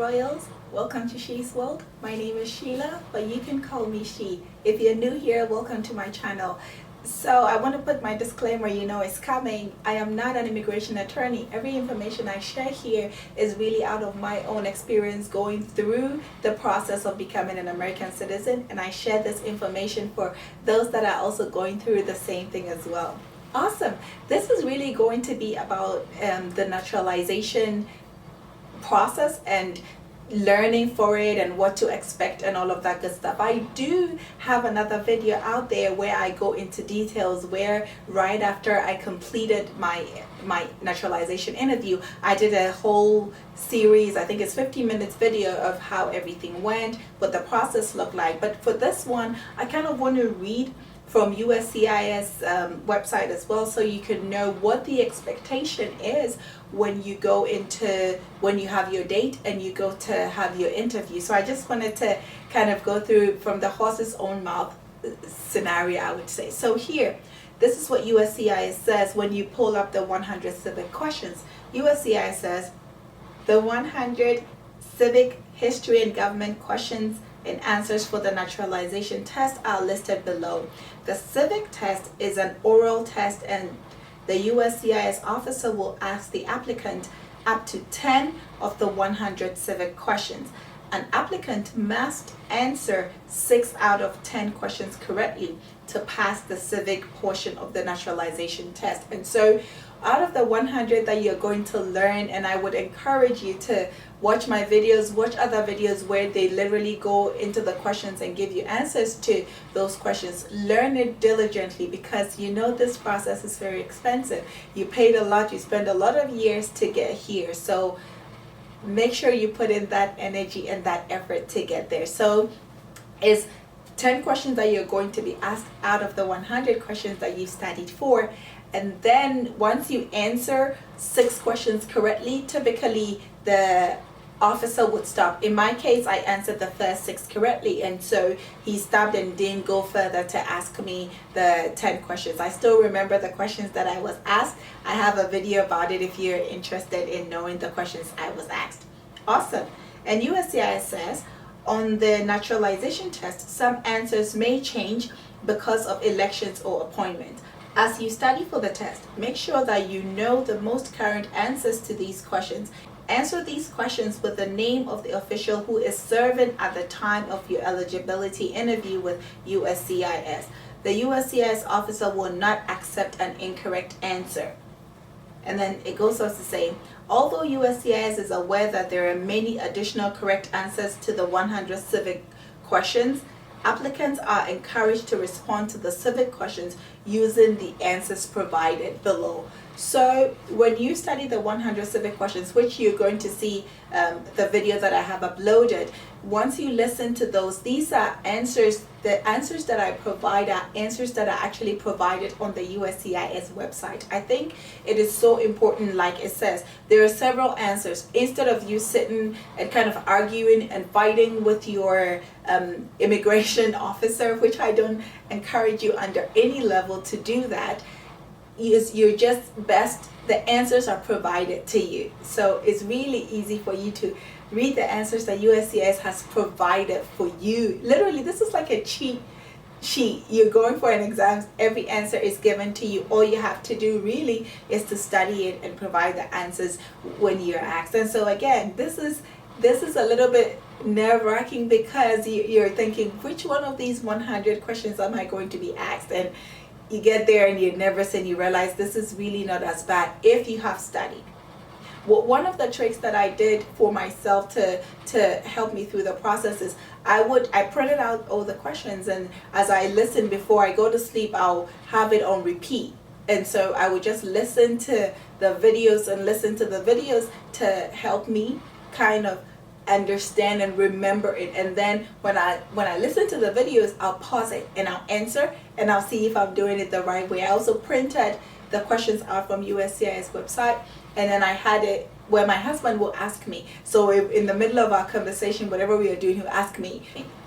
Royals. Welcome to She's World. My name is Sheila, but you can call me She. If you're new here, welcome to my channel. So I want to put my disclaimer, you know it's coming. I am not an immigration attorney. Every information I share here is really out of my own experience going through the process of becoming an American citizen, and I share this information for those that are also going through the same thing as well. Awesome. This is really going to be about the naturalization process and learning for it and what to expect and all of that good stuff. I do have another video out there where I go into details where right after I completed my naturalization interview, I did a whole series, I think it's 15 minutes video of how everything went, what the process looked like. But for this one, I kind of want to read from USCIS website as well, so you can know what the expectation is when you go into, when you have your date and you go to have your interview. So I just wanted to kind of go through from the horse's own mouth scenario, I would say. So here, this is what USCIS says when you pull up the 100 civic questions. USCIS says the 100 civic, history, and government questions and answers for the naturalization test are listed below. The civic test is an oral test, and the USCIS officer will ask the applicant up to 10 of the 100 civic questions. An applicant must answer 6 out of 10 questions correctly to pass the civic portion of the naturalization test. And so out of the 100 that you're going to learn, and I would encourage you to watch my videos, watch other videos where they literally go into the questions and give you answers to those questions. Learn it diligently, because you know this process is very expensive. You paid a lot, you spend a lot of years to get here. So make sure you put in that energy and that effort to get there. So it's 10 questions that you're going to be asked out of the 100 questions that you studied for. And then once you answer 6 questions correctly, typically the officer would stop. In my case, I answered the first 6 correctly, and so he stopped and didn't go further to ask me the 10 questions. I still remember the questions that I was asked. I have a video about it if you're interested in knowing the questions I was asked. Awesome. And USCIS says on the naturalization test, some answers may change because of elections or appointments. As you study for the test, make sure that you know the most current answers to these questions. Answer these questions with the name of the official who is serving at the time of your eligibility interview with USCIS. The USCIS officer will not accept an incorrect answer. And then it goes on to say, although USCIS is aware that there are many additional correct answers to the 100 civic questions, applicants are encouraged to respond to the civic questions using the answers provided below. So when you study the 100 civic questions, which you're going to see the video that I have uploaded, once you listen to those, these are answers, the answers that I provide are answers that are actually provided on the USCIS website. I think it is so important, like it says, there are several answers. Instead of you sitting and kind of arguing and fighting with your immigration officer, which I don't encourage you under any level to do that, you're just best, the answers are provided to you. So it's really easy for you to read the answers that USCIS has provided for you. Literally, this is like a cheat sheet. You're going for an exam, every answer is given to you. All you have to do really is to study it and provide the answers when you're asked. And so again, this is a little bit nerve-wracking, because you're thinking, which one of these 100 questions am I going to be asked? And you get there and you're nervous and you realize this is really not as bad if you have studied. Well, one of the tricks that I did for myself to help me through the process is I printed out all the questions, and as I listen before I go to sleep, I'll have it on repeat. And so I would just listen to the videos and listen to the videos to help me kind of understand and remember it. And then when I listen to the videos, I'll pause it and I'll answer, and I'll see if I'm doing it the right way. I also printed the questions out from USCIS website, and then I had it where my husband will ask me. So if in the middle of our conversation, whatever we are doing, he'll ask me,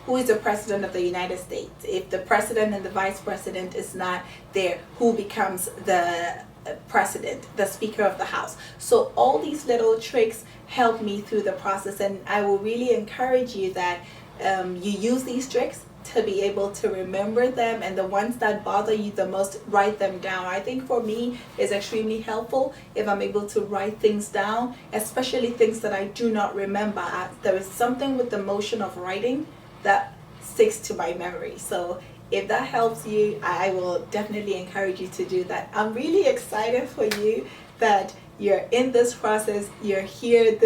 who is the president of the United States? If the president and the vice president is not there, who becomes the president, the Speaker of the House. So all these little tricks help me through the process, and I will really encourage you that you use these tricks to be able to remember them, and the ones that bother you the most, write them down. I think for me it's extremely helpful if I'm able to write things down, especially things that I do not remember. There is something with the motion of writing that sticks to my memory. So if that helps you, I will definitely encourage you to do that. I'm really excited for you that you're in this process, you're here,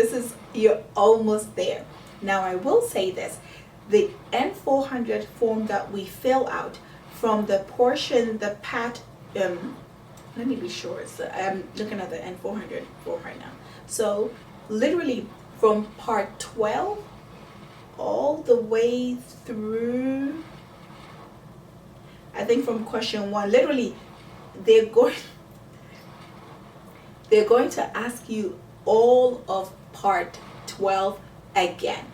you're almost there. Now I will say this, the N400 form that we fill out from the portion, the let me be sure, I'm looking at the N400 form right now. So literally from part 12 all the way through, I think from question 1, literally they're going to ask you all of part 12 again.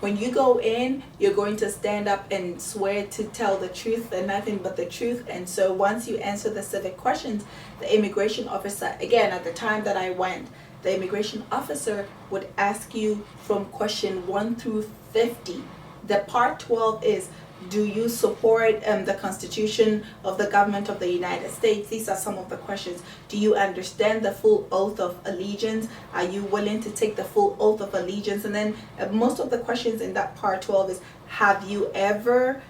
When you go in, you're going to stand up and swear to tell the truth and nothing but the truth. And so once you answer the civic questions, the immigration officer, again, at the time that I went, the immigration officer would ask you from question 1 through 50. The part 12 is, do you support the Constitution of the government of the United States? These are some of the questions. Do you understand the full oath of allegiance? Are you willing to take the full oath of allegiance? And then most of the questions in that part 12 is, have you ever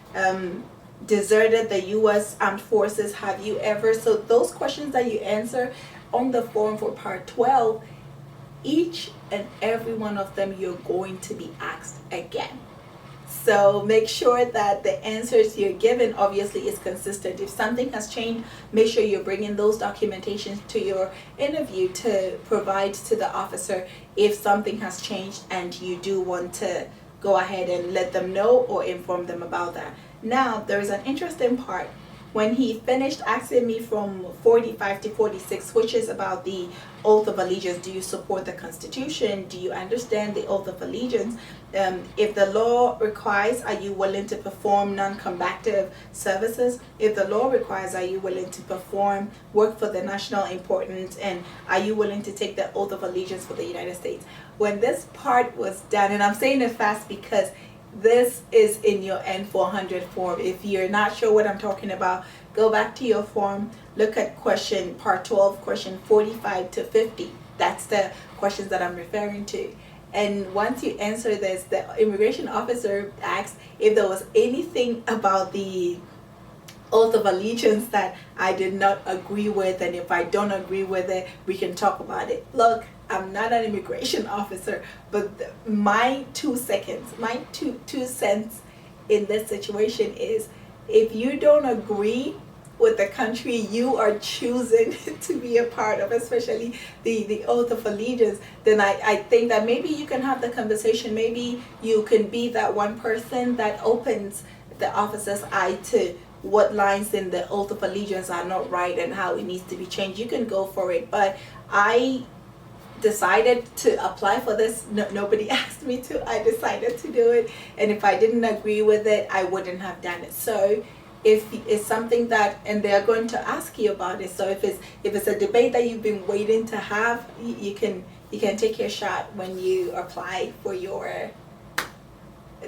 deserted the US Armed Forces? Have you ever? So those questions that you answer on the form for part 12, each and every one of them you're going to be asked again. So make sure that the answers you're given obviously is consistent. If something has changed, make sure you're bringing those documentations to your interview to provide to the officer if something has changed and you do want to go ahead and let them know or inform them about that. Now, there is an interesting part. When he finished asking me from 45 to 46, which is about the oath of allegiance, do you support the Constitution? Do you understand the oath of allegiance? If the law requires, are you willing to perform non-combative services? If the law requires, are you willing to perform work for the national importance? And are you willing to take the oath of allegiance for the United States? When this part was done, and I'm saying it fast because this is in your N400 form. If you're not sure what I'm talking about, go back to your form, look at part 12, question 45 to 50. That's the questions that I'm referring to. And once you answer this, the immigration officer asks if there was anything about the oath of allegiance that I did not agree with, and if I don't agree with it, we can talk about it. Look, I'm not an immigration officer, but my 2 seconds, my two cents in this situation is, if you don't agree with the country you are choosing to be a part of, especially the oath of allegiance, then I think that maybe you can have the conversation. Maybe you can be that one person that opens the officer's eye to what lines in the oath of allegiance are not right and how it needs to be changed. You can go for it. But I decided to apply for this. Nobody asked me to. I decided to do it, and if I didn't agree with it, I wouldn't have done it. So if it's something that, and they're going to ask you about it, so if it's a debate that you've been waiting to have, you can take your shot when you apply for your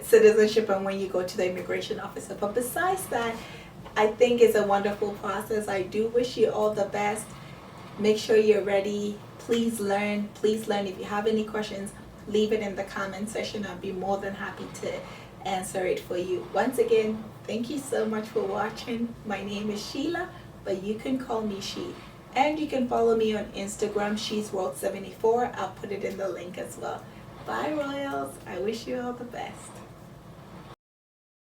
citizenship and when you go to the immigration officer. But besides that, I think it's a wonderful process. I do wish you all the best. Make sure you're ready. Please learn. Please learn. If you have any questions, leave it in the comment section. I'll be more than happy to answer it for you. Once again, thank you so much for watching. My name is Sheila, but you can call me She. And you can follow me on Instagram, She's World 74. I'll put it in the link as well. Bye, Royals. I wish you all the best.